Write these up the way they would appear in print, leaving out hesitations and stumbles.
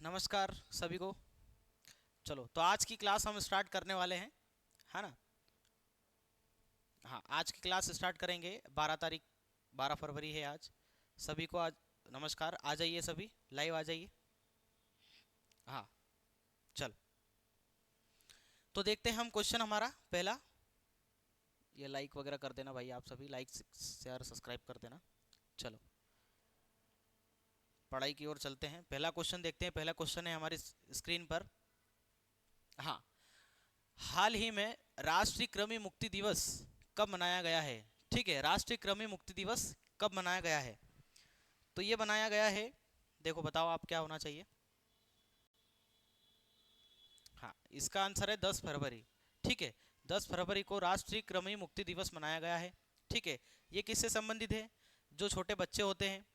नमस्कार सभी को। चलो तो आज की क्लास हम स्टार्ट करने वाले हैं, है ना। हाँ, आज की क्लास स्टार्ट करेंगे 12 तारीख, 12 फरवरी है आज। सभी को आज नमस्कार, आ जाइए सभी, लाइव आ जाइए। हाँ, चलो तो देखते हैं हम क्वेश्चन हमारा पहला। ये लाइक वगैरह कर देना भाई, आप सभी लाइक शेयर सब्सक्राइब कर देना। चलो पढ़ाई की ओर चलते हैं, पहला क्वेश्चन देखते हैं। पहला क्वेश्चन है हमारी स्क्रीन पर। हाँ, हाल ही में राष्ट्रीय कृमि मुक्ति दिवस कब मनाया गया है? ठीक है, राष्ट्रीय कृमि मुक्ति दिवस कब मनाया गया है? तो ये बनाया गया है, देखो बताओ आप क्या होना चाहिए। हाँ, इसका आंसर है 10 फरवरी। ठीक है, 10 फरवरी को राष्ट्रीय कृमि मुक्ति दिवस मनाया गया है। ठीक है, ये किससे संबंधित है? जो छोटे बच्चे होते हैं,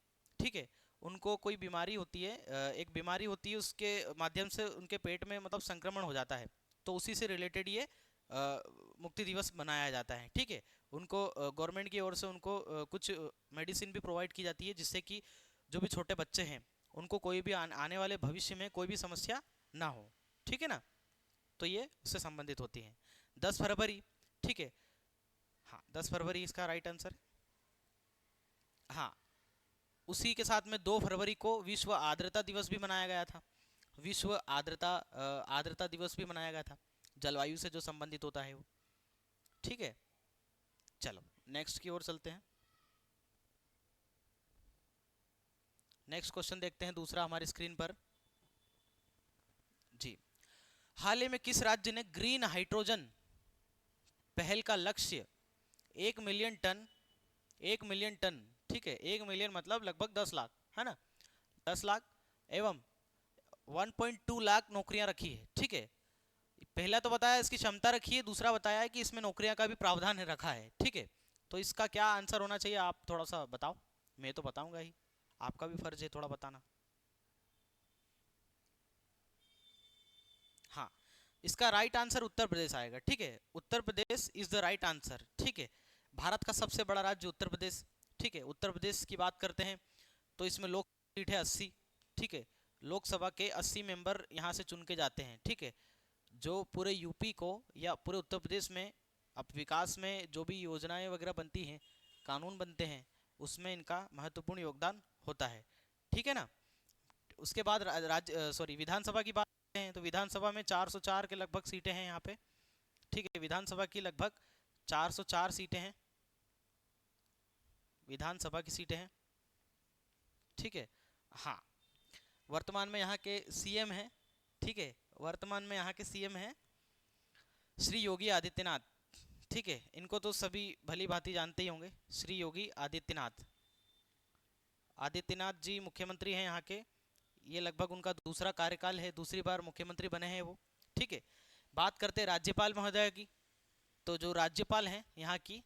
ठीक है, उनको कोई बीमारी होती है, एक बीमारी होती है, उसके माध्यम से उनके पेट में मतलब संक्रमण हो जाता है। तो उसी से रिलेटेड ये मुक्ति दिवस मनाया जाता है। ठीक है, उनको गवर्नमेंट की ओर से उनको कुछ मेडिसिन भी प्रोवाइड की जाती है, जिससे कि जो भी छोटे बच्चे हैं उनको कोई भी आने वाले भविष्य में कोई भी समस्या ना हो। ठीक है ना, तो ये उससे संबंधित होती हैं। 10 फरवरी, ठीक है। हाँ, 10 फरवरी इसका राइट आंसर। हाँ, उसी के साथ में 2 फरवरी को विश्व आर्द्रता दिवस भी मनाया गया था। विश्व आर्द्रता दिवस भी मनाया गया था, जलवायु से जो संबंधित होता है वो। ठीक है, चलो नेक्स्ट की ओर चलते हैं। नेक्स्ट क्वेश्चन देखते हैं, दूसरा हमारी स्क्रीन पर। जी, हाल ही में किस राज्य ने ग्रीन हाइड्रोजन पहल का लक्ष्य 1 मिलियन टन, 1 मिलियन टन, ठीक है, 1 मिलियन मतलब लगभग 10 लाख, है ना, 10 लाख एवं 1.2 लाख नौकरियां रखी है। ठीक है, पहला तो बताया इसकी क्षमता रखी है, दूसरा बताया है कि इसमें नौकरियां का भी प्रावधान रखा है। ठीक है, तो इसका क्या आंसर होना चाहिए, आप थोड़ा सा बताओ। मैं तो बताऊंगा ही, आपका भी फर्ज है थोड़ा बताना। हाँ, इसका राइट आंसर उत्तर प्रदेश आएगा। ठीक है, Uttar Pradesh is the right answer. ठीक है, भारत का सबसे बड़ा राज्य उत्तर प्रदेश। ठीक है, उत्तर प्रदेश की बात करते हैं तो इसमें लोक सीट है 80। ठीक है, लोकसभा के 80 मेंबर यहाँ से चुन के जाते हैं। ठीक है, जो पूरे यूपी को या पूरे उत्तर प्रदेश में अब विकास में जो भी योजनाएं वगैरह बनती हैं, कानून बनते हैं, उसमें इनका महत्वपूर्ण योगदान होता है। ठीक है ना। उसके बाद राज्य सॉरी विधानसभा की बात करते हैं तो विधानसभा में 404 के लगभग सीटें हैं यहाँ पे। ठीक है, विधानसभा की लगभग 404 सीटें हैं, विधानसभा की सीटें हैं। ठीक है, हाँ, वर्तमान में यहाँ के सीएम हैं, ठीक है, वर्तमान में यहाँ के सीएम हैं श्री योगी आदित्यनाथ। ठीक है, इनको तो सभी भली भांति जानते ही होंगे, श्री योगी आदित्यनाथ। आदित्यनाथ जी मुख्यमंत्री हैं यहाँ के। ये लगभग उनका दूसरा कार्यकाल है, दूसरी बार मुख्यमंत्री बने हैं वो। ठीक है, बात करते हैं राज्यपाल महोदय की। तो जो राज्यपाल हैं यहाँ की,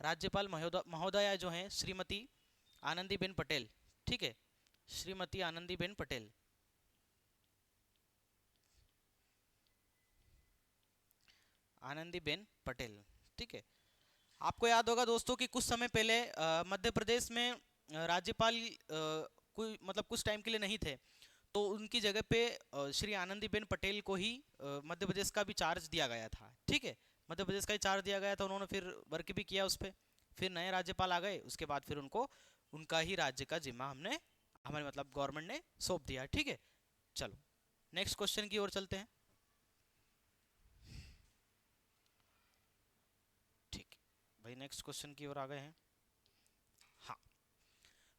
राज्यपाल महोदया जो हैं श्रीमती आनंदीबेन पटेल। ठीक है, श्रीमती आनंदीबेन पटेल, आनंदीबेन पटेल। ठीक है, आपको याद होगा दोस्तों कि कुछ समय पहले मध्य प्रदेश में राज्यपाल कोई मतलब कुछ टाइम के लिए नहीं थे, तो उनकी जगह पे श्री आनंदीबेन पटेल को ही मध्य प्रदेश का भी चार्ज दिया गया था। ठीक है, मध्य प्रदेश का ही चार्ज दिया गया था, उन्होंने फिर वर्क भी किया उस पर। फिर नए राज्यपाल आ गए, उसके बाद फिर उनको उनका ही राज्य का जिम्मा हमने हमारे मतलब गवर्नमेंट ने सौंप दिया। ठीक है, चलो नेक्स्ट क्वेश्चन की ओर चलते हैं। ठीक है भाई, नेक्स्ट क्वेश्चन की ओर आ गए हैं। हाँ,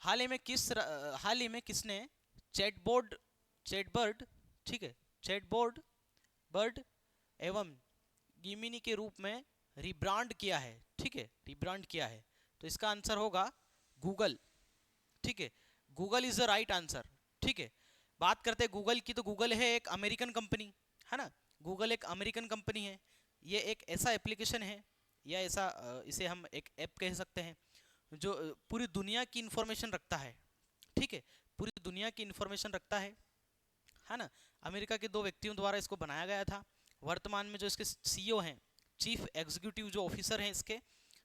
हाल ही में किसने चैटबोर्ड चैटबर्ड, ठीक है, चैटबोर्ड बर्ड एवं गिमिनी के रूप में रिब्रांड किया है? ठीक है, रिब्रांड किया है, तो इसका आंसर होगा गूगल। ठीक है, Google is the right answer. ठीक है, बात करते हैं गूगल की, तो गूगल है एक अमेरिकन कंपनी, है ना। गूगल एक अमेरिकन कंपनी है। ये एक ऐसा एप्लीकेशन है, या ऐसा इसे हम एक ऐप कह सकते हैं, जो पूरी दुनिया की इंफॉर्मेशन रखता है। ठीक है, पूरी दुनिया की इंफॉर्मेशन रखता है ना। अमेरिका के दो व्यक्तियों द्वारा इसको बनाया गया था। वर्तमान में जो इसके सीईओ हैं, चीफ एग्जीक्यूटिव जो ऑफिसर हैं इसके,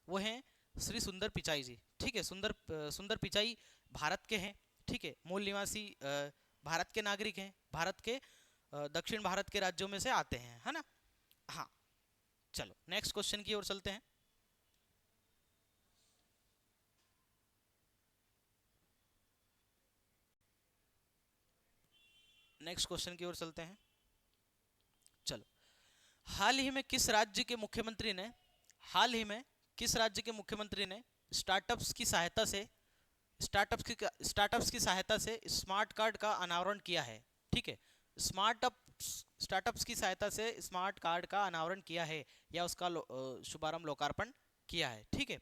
वो हैं श्री सुंदर पिचाई जी। ठीक है, सुंदर पिचाई भारत के हैं। ठीक है, मूल निवासी भारत के नागरिक हैं, भारत के दक्षिण भारत के राज्यों में से आते हैं, है ना। हाँ, चलो नेक्स्ट क्वेश्चन की ओर चलते हैं। नेक्स्ट क्वेश्चन की ओर चलते हैं। चलो, हाल ही में किस राज्य के मुख्यमंत्री ने हाल ही में किस राज्य के मुख्यमंत्री ने स्टार्टअप्स की सहायता से स्मार्ट कार्ड का अनावरण किया है? ठीक है, स्मार्टअप स्टार्टअप्स की सहायता से स्मार्ट कार्ड का अनावरण किया है या उसका शुभारंभ लोकार्पण किया है। ठीक है,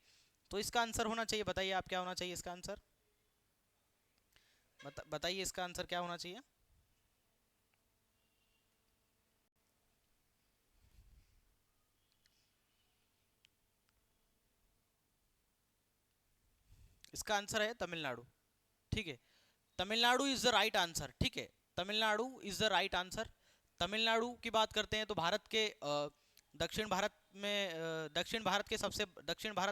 तो इसका आंसर होना चाहिए, बताइए आप क्या होना चाहिए इसका आंसर, बताइए इसका आंसर क्या होना चाहिए। इसका आंसर है तमिलनाडु। ठीक है, Tamil Nadu is the right answer. ठीक है, Tamil Nadu is the right answer. Tamil Nadu की बात करते हैं तो भारत के दक्षिण भारत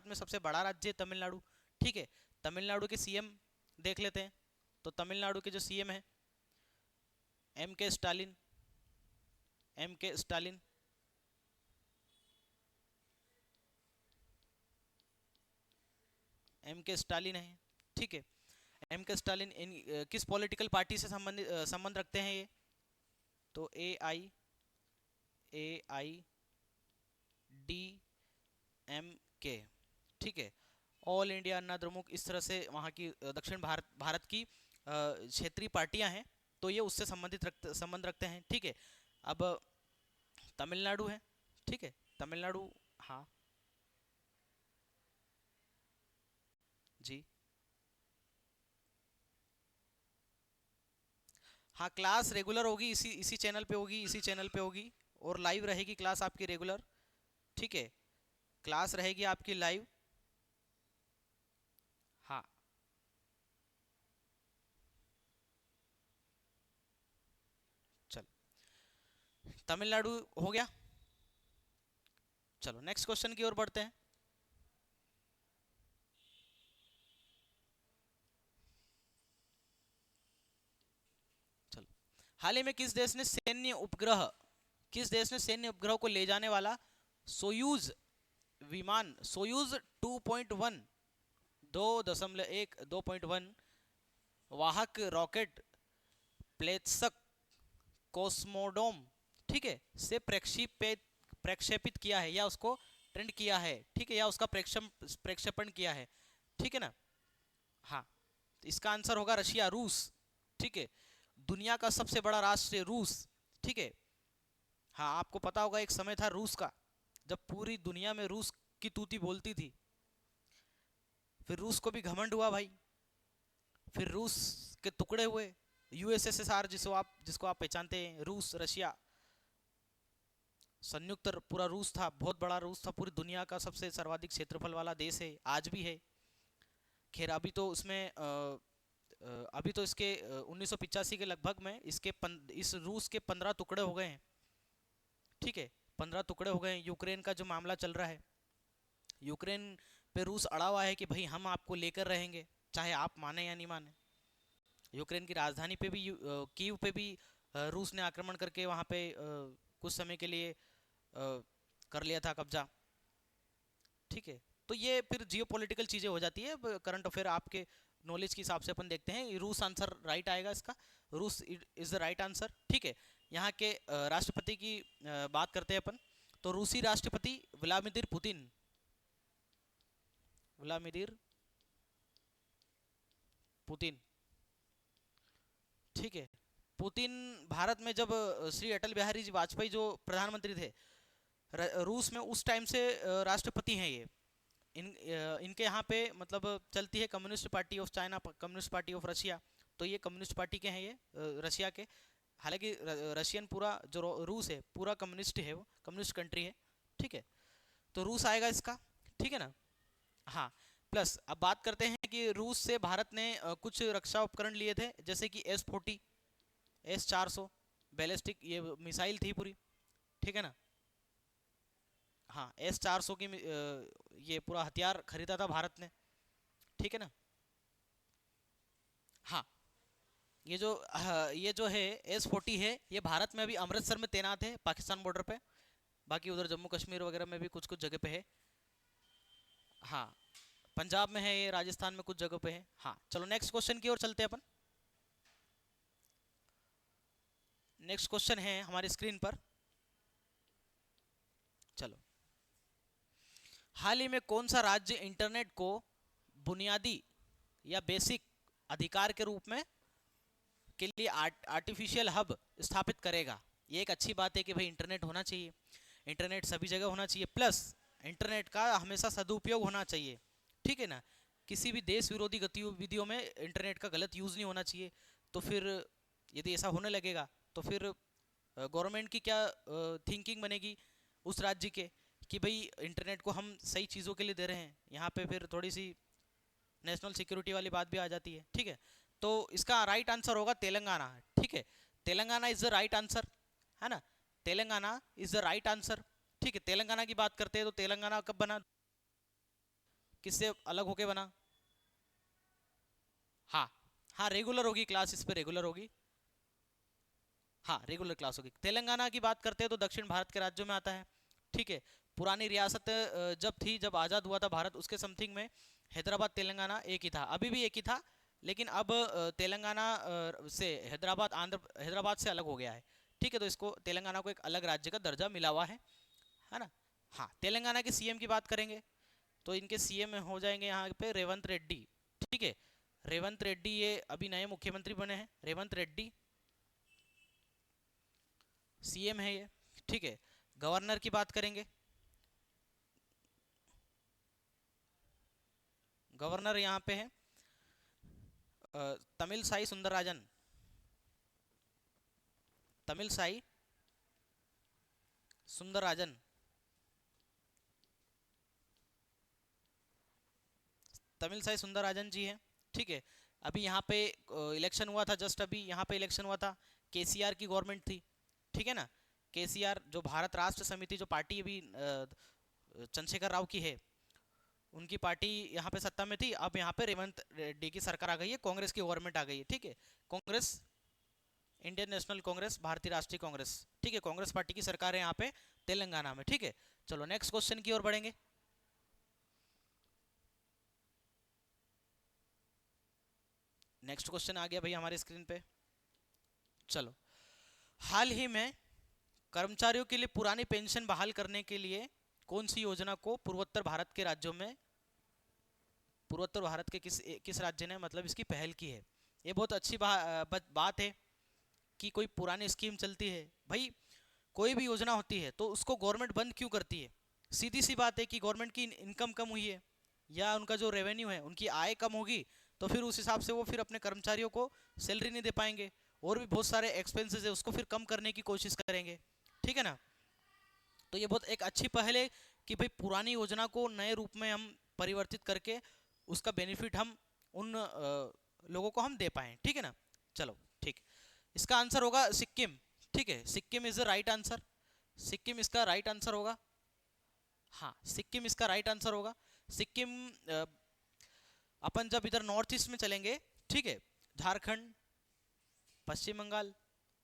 में सबसे बड़ा राज्य है तमिलनाडु। ठीक है, तमिलनाडु के सीएम देख लेते हैं। तो तमिलनाडु के जो सीएम है एम के स्टालिन, एम के स्टालिन। एम के स्टालिन है। ठीक है, एम के स्टालिन किस पॉलिटिकल पार्टी से संबंध रखते हैं ये? तो ए आई डी एम के। ठीक है, ऑल इंडिया अन्ना द्रमुक, इस तरह से वहाँ की दक्षिण भारत की क्षेत्रीय पार्टियां हैं, तो ये उससे संबंध रखते हैं। ठीक है, अब तमिलनाडु है। ठीक है, तमिलनाडु। हाँ जी। हाँ, क्लास रेगुलर होगी, इसी इसी चैनल पे होगी, इसी चैनल पे होगी, और लाइव रहेगी क्लास आपकी रेगुलर। ठीक है, क्लास रहेगी आपकी लाइव। हाँ, चलो तमिलनाडु हो गया। चलो नेक्स्ट क्वेश्चन की ओर बढ़ते हैं। चलो, हाल ही में किस देश ने सैन्य उपग्रह को ले जाने वाला सोयूज विमान, सोयूज 2.1 2.1 वाहक रॉकेट प्लेत्सक कोस्मोडोम, ठीक है, से प्रक्षेपित किया है या उसको ट्रेंड किया है? ठीक है, या उसका प्रक्षेपण किया है? ठीक है ना। हाँ, तो इसका आंसर होगा रशिया, रूस। ठीक है, दुनिया का सबसे बड़ा राष्ट्र है रूस। ठीक है। हाँ, आपको पता होगा एक समय था रूस का, जब पूरी दुनिया में रूस की तूती बोलती थी। फिर रूस को भी घमंड हुआ भाई, फिर रूस के टुकड़े हुए, यूएसएसआर जिसको आप पहचानते हैं, रूस, रशिया, संयुक्त पूरा रूस था, बहुत बड़ा रूस था, पूरी दुनिया का सबसे सर्वाधिक क्षेत्रफल वाला देश है, आज भी है। खैर अभी तो उसमें अभी तो इसके 1985 के लगभग में इस रूस के 15 टुकड़े हो गए हैं। ठीक है, 15 टुकड़े हो गए हैं। यूक्रेन का जो मामला चल रहा है, यूक्रेन पे रूस अड़ा हुआ है कि भाई हम आपको लेकर रहेंगे, चाहे आप माने या नहीं माने। यूक्रेन की राजधानी पे भी कीव पे भी रूस ने आक्रमण करके वहाँ पे कुछ समय के लिए कर लिया था कब्जा। ठीक है, तो ये फिर जियोपॉलिटिकल चीज़ें हो जाती है। करंट अफेयर आपके नॉलेज के हिसाब से अपन देखते हैं, रूस आंसर राइट आएगा इसका, रूस इज द राइट आंसर। ठीक है, यहाँ के राष्ट्रपति की बात करते हैं अपन, तो रूसी राष्ट्रपति व्लादिमीर पुतिन, व्लादिमीर पुतिन। ठीक है, पुतिन भारत में जब श्री अटल बिहारी जी वाजपेयी जो प्रधानमंत्री थे रूस में, उस टाइम से राष्ट्रपति हैं ये। इनके यहाँ पे मतलब चलती है communist party of China, communist party of Russia, तो ये कम्युनिस्ट पार्टी के हैं ये, रशिया के। हालांकि रशियन पूरा जो रूस है पूरा कम्युनिस्ट है, वो कम्युनिस्ट कंट्री है। ठीक है, तो रूस आएगा इसका। ठीक है ना। हाँ, प्लस अब बात करते हैं कि रूस से भारत ने कुछ रक्षा उपकरण लिए थे, जैसे कि S-40, S-400 बैलिस्टिक ये मिसाइल थी पूरी। ठीक है ना। हाँ, S-400 की ये पूरा हथियार खरीदा था भारत ने। ठीक है ना। हाँ, ये जो है S40 है, ये भारत में अभी अमृतसर में तैनात है, पाकिस्तान बॉर्डर पे। बाकी उधर जम्मू कश्मीर वगैरह में भी कुछ कुछ जगह पे है। हाँ, पंजाब में है ये, राजस्थान में कुछ जगह पे है। हाँ, चलो नेक्स्ट क्वेश्चन की ओर चलते हैं अपन। नेक्स्ट क्वेश्चन है हमारी स्क्रीन पर। चलो, हाल ही में कौन सा राज्य इंटरनेट को बुनियादी या बेसिक अधिकार के रूप में के लिए आर्टिफिशियल हब स्थापित करेगा? ये एक अच्छी बात है कि भाई इंटरनेट होना चाहिए, इंटरनेट सभी जगह होना चाहिए, प्लस इंटरनेट का हमेशा सदुपयोग होना चाहिए, ठीक है ना। किसी भी देश विरोधी गतिविधियों में इंटरनेट का गलत यूज़ नहीं होना चाहिए। तो फिर यदि ऐसा होने लगेगा तो फिर गवर्नमेंट की क्या थिंकिंग बनेगी उस राज्य के, कि भाई इंटरनेट को हम सही चीज़ों के लिए दे रहे हैं। यहाँ पे फिर थोड़ी सी नेशनल सिक्योरिटी वाली बात भी आ जाती है, ठीक है। तो इसका राइट आंसर होगा तेलंगाना, ठीक है। Telangana is the right answer, है ना। Telangana is the right answer, ठीक है। तेलंगाना की बात करते हैं तो तेलंगाना कब बना, किससे अलग होके बना? हाँ, हाँ रेगुलर होगी क्लास, इस पे रेगुलर होगी। हाँ, रेगुलर क्लास होगी। तेलंगाना की बात करते हैं तो दक्षिण भारत के राज्यों में आता है, ठीक है। पुरानी रियासत जब थी, जब आज़ाद हुआ था भारत, उसके समथिंग में हैदराबाद तेलंगाना एक ही था, अभी भी एक ही था। लेकिन अब तेलंगाना से हैदराबाद से अलग हो गया है, ठीक है। तो इसको तेलंगाना को एक अलग राज्य का दर्जा मिला हुआ है ना। हाँ, तेलंगाना के सीएम की बात करेंगे तो इनके सीएम हो जाएंगे यहाँ पे रेवंत रेड्डी, ठीक है। रेवंत रेड्डी ये अभी नए मुख्यमंत्री बने हैं, रेवंत रेड्डी सीएम है ये, ठीक है। गवर्नर की बात करेंगे, गवर्नर यहाँ पे है तमिल साई सुंदरराजन, तमिल साई सुंदरराजन, तमिल साई सुंदरराजन जी हैं, ठीक है। अभी यहाँ पे इलेक्शन हुआ था, जस्ट अभी यहाँ पे इलेक्शन हुआ था, केसीआर की गवर्नमेंट थी, ठीक है ना। केसीआर जो भारत राष्ट्र समिति जो पार्टी अभी चंद्रशेखर राव की है, उनकी पार्टी यहाँ पे सत्ता में थी। अब यहाँ पे रेवंत रेड्डी की सरकार आ गई है, कांग्रेस की गवर्नमेंट आ गई है, ठीक है। कांग्रेस, इंडियन नेशनल कांग्रेस, भारतीय राष्ट्रीय कांग्रेस, ठीक है, कांग्रेस पार्टी की सरकार है यहाँ पे तेलंगाना में, ठीक है। चलो नेक्स्ट क्वेश्चन की ओर बढ़ेंगे। नेक्स्ट क्वेश्चन आ गया भाई हमारी स्क्रीन पे। चलो, हाल ही में कर्मचारियों के लिए पुरानी पेंशन बहाल करने के लिए कौन सी योजना को पूर्वोत्तर भारत के राज्यों में, पूर्वोत्तर भारत के किस राज्य ने मतलब इसकी पहल की है? ये बहुत अच्छी बात है कि कोई पुरानी स्कीम चलती है। भाई कोई भी योजना होती है तो उसको गवर्नमेंट बंद क्यों करती है? सीधी सी बात है कि गवर्नमेंट की इनकम कम हुई है, या उनका जो रेवेन्यू है, उनकी आय कम होगी, तो फिर उस हिसाब से वो फिर अपने कर्मचारियों को सैलरी नहीं दे पाएंगे, और भी बहुत सारे एक्सपेंसेस है उसको फिर कम करने की कोशिश करेंगे, ठीक है ना। तो ये बहुत एक अच्छी पहल है कि भाई पुरानी योजना को नए रूप में हम परिवर्तित करके उसका बेनिफिट हम उन लोगों को हम दे पाएँ, ठीक है ना। चलो ठीक, इसका आंसर होगा सिक्किम, ठीक है। Sikkim is the right answer, Sikkim इसका राइट आंसर होगा। हाँ, सिक्किम इसका राइट आंसर होगा। सिक्किम अपन जब इधर नॉर्थ ईस्ट में चलेंगे, ठीक है, झारखंड, पश्चिम बंगाल,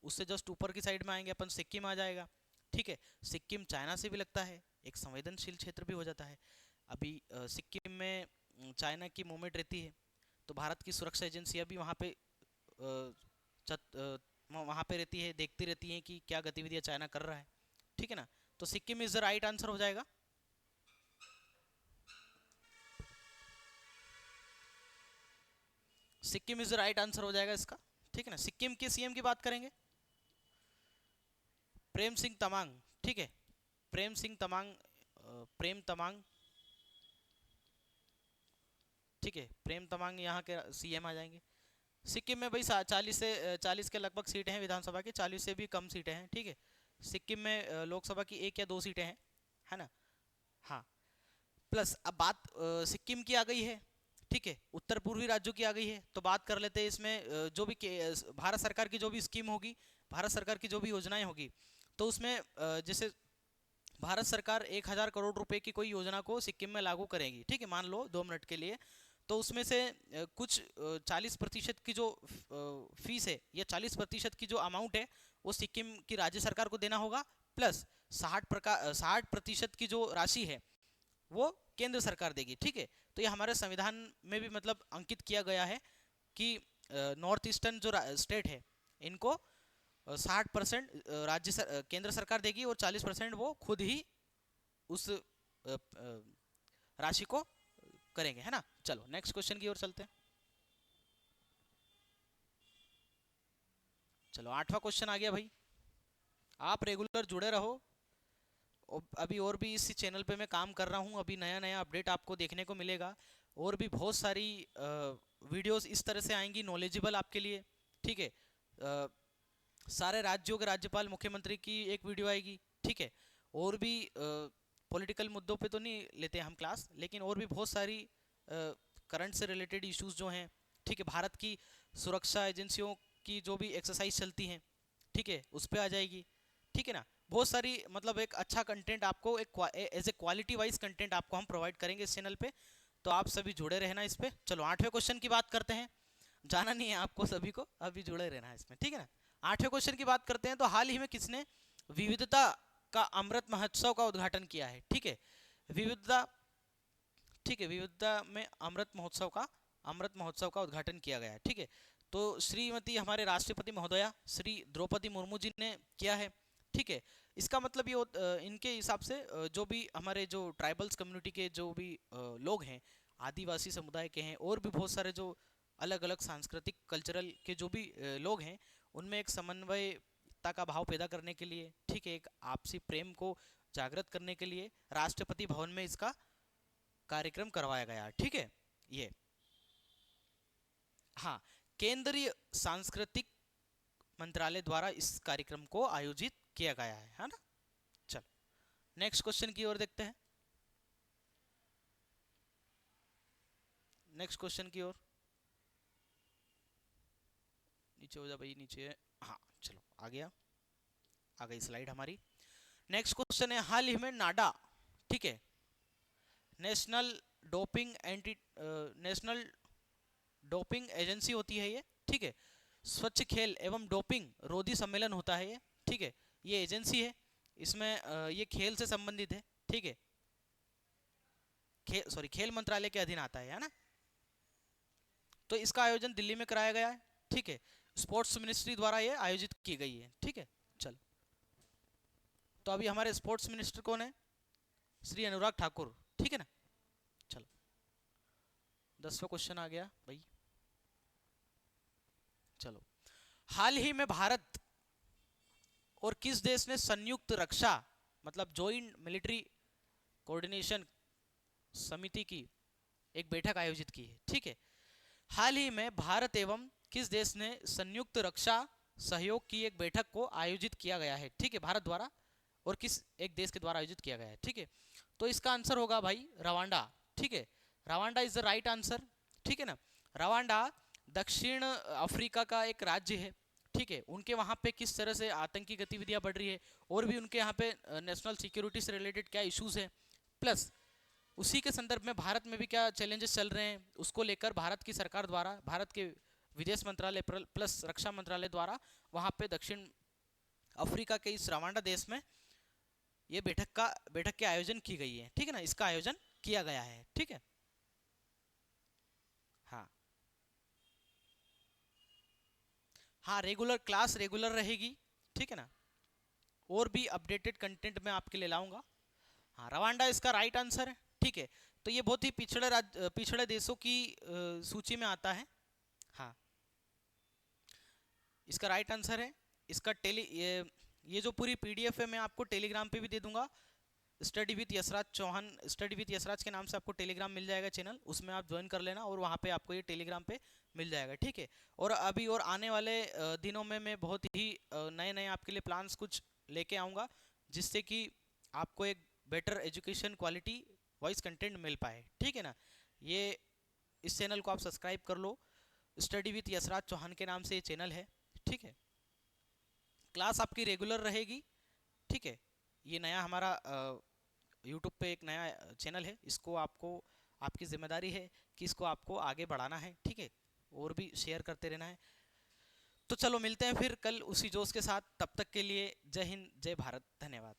उससे जस्ट ऊपर की साइड में आएंगे अपन, सिक्किम आ जाएगा, ठीक है। सिक्किम चाइना से भी लगता है, एक संवेदनशील क्षेत्र भी हो जाता है। अभी सिक्किम में चाइना की मूवमेंट रहती है, तो भारत की सुरक्षा एजेंसियां भी वहाँ पे वहाँ पे रहती है, देखती रहती हैं कि क्या गतिविधियाँ चाइना कर रहा है, ठीक है ना। तो Sikkim is the right answer हो जाएगा। Sikkim is the right answer हो जाएगा इसका, ठीक है ना। सिक्किम के सीएम की बात करेंगे, प्रेम सिंह तमांग, ठीक है। प्रेम सिंह तमांग, प्रेम तमांग, ठीक है, प्रेम तमांग यहाँ के सीएम आ जाएंगे। सिक्किम में भाई 40 के लगभग सीटें हैं विधानसभा की, 40 से भी कम सीटें हैं, ठीक है। सिक्किम में लोकसभा की 1 या 2 सीटें हैं, है ना। हाँ, प्लस अब बात सिक्किम की आ गई है, ठीक है, उत्तर पूर्वी राज्यों की आ गई है, तो बात कर लेते हैं इसमें जो भी भारत सरकार की जो भी स्कीम होगी, भारत सरकार की जो भी योजनाएं होगी, तो उसमें जैसे भारत सरकार 1,000 करोड़ रुपए की कोई योजना को सिक्किम में लागू करेगी, ठीक है, मान लो 2 मिनट के लिए, तो उसमें से कुछ 40% की जो फीस है या 40% की जो अमाउंट है वो सिक्किम की राज्य सरकार को देना होगा, प्लस 60% की जो राशि है वो केंद्र सरकार देगी। ठीक है, तो ये हमारे संविधान में भी मतलब अंकित किया गया है कि नॉर्थ ईस्टर्न जो स्टेट है इनको 60% केंद्र सरकार देगी और 40% वो खुद ही उस राशि को करेंगे, है ना। चलो नेक्स्ट क्वेश्चन की ओर चलते हैं। चलो 8वां क्वेश्चन आ गया भाई। आप रेगुलर जुड़े रहो, अभी और भी इस चैनल पे मैं काम कर रहा हूँ, अभी नया नया अपडेट आपको देखने को मिलेगा और भी बहुत सारी वीडियोस इस तरह से आएंगी नॉलेजेबल आपके लिए। ठीक है, सारे राज्यों के राज्यपाल मुख्यमंत्री की एक वीडियो आएगी। ठीक है, और भी पॉलिटिकल मुद्दों पे तो नहीं लेते हम क्लास, लेकिन और भी बहुत सारी करंट से रिलेटेड इश्यूज जो हैं, ठीक है, भारत की सुरक्षा एजेंसियों की जो भी एक्सरसाइज चलती हैं, ठीक है, उस पर आ जाएगी। ठीक है ना, बहुत सारी मतलब एक अच्छा कंटेंट आपको एक as a quality wise content आपको हम प्रोवाइड करेंगे इस चैनल पे, तो आप सभी जुड़े रहना इस पे। चलो 8वें क्वेश्चन की बात करते हैं, जाना नहीं है आपको सभी को, अभी जुड़े रहना है इसमें। ठीक है ना, 8वें क्वेश्चन की बात करते हैं। तो हाल ही में किसने विविधता का अमृत महोत्सव का उद्घाटन किया है? ठीक है, विविधता, ठीक है, विविधता में अमृत महोत्सव का उद्घाटन किया गया है। ठीक है, तो श्रीमती हमारे राष्ट्रपति महोदया श्री द्रौपदी मुर्मू जी ने किया है। ठीक है, इसका मतलब ये इनके हिसाब से जो भी हमारे जो ट्राइबल्स कम्युनिटी के जो भी लोग हैं, आदिवासी समुदाय के हैं, और भी बहुत सारे जो अलग अलग सांस्कृतिक कल्चरल के जो भी लोग हैं, उनमें एक समन्वयता का भाव पैदा करने के लिए, ठीक है, एक आपसी प्रेम को जागृत करने के लिए राष्ट्रपति भवन में इसका कार्यक्रम करवाया गया। ठीक है, ये हाँ, केंद्रीय सांस्कृतिक मंत्रालय द्वारा इस कार्यक्रम को आयोजित किया गया है ना। चलो नेक्स्ट क्वेश्चन की ओर देखते हैं, नेक्स्ट क्वेश्चन की ओर। नीचे हो जा भाई, नीचे। हाँ चलो आ गई स्लाइड हमारी। नेक्स्ट क्वेश्चन है, हाल ही में नाडा, ठीक है, national doping anti national doping agency होती है ये, ठीक है, स्वच्छ खेल एवं डोपिंग रोधी सम्मेलन होता है ये। ठीक है, ये एजेंसी है, इसमें ये खेल से संबंधित है। ठीक है, खेल मंत्रालय के अधीन आता है ना। तो इसका आयोजन दिल्ली में कराया गया है। ठीक है, स्पोर्ट्स मिनिस्ट्री द्वारा ये आयोजित की गई है। ठीक है, चलो तो अभी हमारे स्पोर्ट्स मिनिस्टर कौन है? श्री अनुराग ठाकुर। ठीक है ना, चलो 10वां क्वेश्चन आ गया भाई। चलो, हाल ही में भारत और किस देश ने संयुक्त रक्षा मतलब जॉइंट मिलिट्री कोऑर्डिनेशन समिति की एक बैठक आयोजित की है? ठीक है, हाल ही में भारत एवं किस देश ने संयुक्त रक्षा सहयोग की एक बैठक को आयोजित किया गया है? ठीक है, भारत द्वारा और किस एक देश के द्वारा आयोजित किया गया है? ठीक है, तो इसका आंसर होगा भाई रवांडा। ठीक है, Rwanda is the right answer. ठीक है ना, रवांडा दक्षिण अफ्रीका का एक राज्य है। ठीक है, उनके वहाँ पे किस तरह से आतंकी गतिविधियां बढ़ रही है और भी उनके यहाँ पे नेशनल सिक्योरिटी से रिलेटेड क्या इश्यूज है, प्लस उसी के संदर्भ में भारत में भी क्या चैलेंजेस चल रहे हैं, उसको लेकर भारत की सरकार द्वारा, भारत के विदेश मंत्रालय प्लस रक्षा मंत्रालय द्वारा वहाँ पे दक्षिण अफ्रीका के इस रवांडा देश में ये बैठक के आयोजन की गई है। ठीक है ना, इसका आयोजन किया गया है। ठीक है, हाँ हाँ, रेगुलर क्लास रेगुलर रहेगी। ठीक है ना, और भी अपडेटेड कंटेंट मैं आपके लिए लाऊंगा। हाँ, रवांडा इसका राइट आंसर है। ठीक है, तो ये बहुत ही पिछड़े देशों की सूची में आता है। हाँ, इसका राइट आंसर है। इसका ये जो पूरी पीडीएफ है मैं आपको टेलीग्राम पे भी दे दूंगा। Study with Yashraj Chauhan, study with Yashraj के नाम से आपको टेलीग्राम मिल जाएगा चैनल, उसमें आप ज्वाइन कर लेना और वहाँ पे आपको ये टेलीग्राम पे मिल जाएगा। ठीक है, और अभी और आने वाले दिनों में मैं बहुत ही नए नए आपके लिए प्लान्स कुछ लेके आऊँगा, जिससे कि आपको एक better education quality voice content मिल पाए। ठीक है ना, ये इस चैनल को आप सब्सक्राइब कर लो, स्टडी विथ यशराज चौहान के नाम से ये चैनल है। ठीक है, क्लास आपकी रेगुलर रहेगी। ठीक है, ये नया हमारा यूट्यूब पे एक नया चैनल है, इसको आपको आपकी जिम्मेदारी है कि इसको आपको आगे बढ़ाना है, ठीक है, और भी शेयर करते रहना है। तो चलो मिलते हैं फिर कल उसी जोश के साथ, तब तक के लिए जय हिंद जय भारत, धन्यवाद।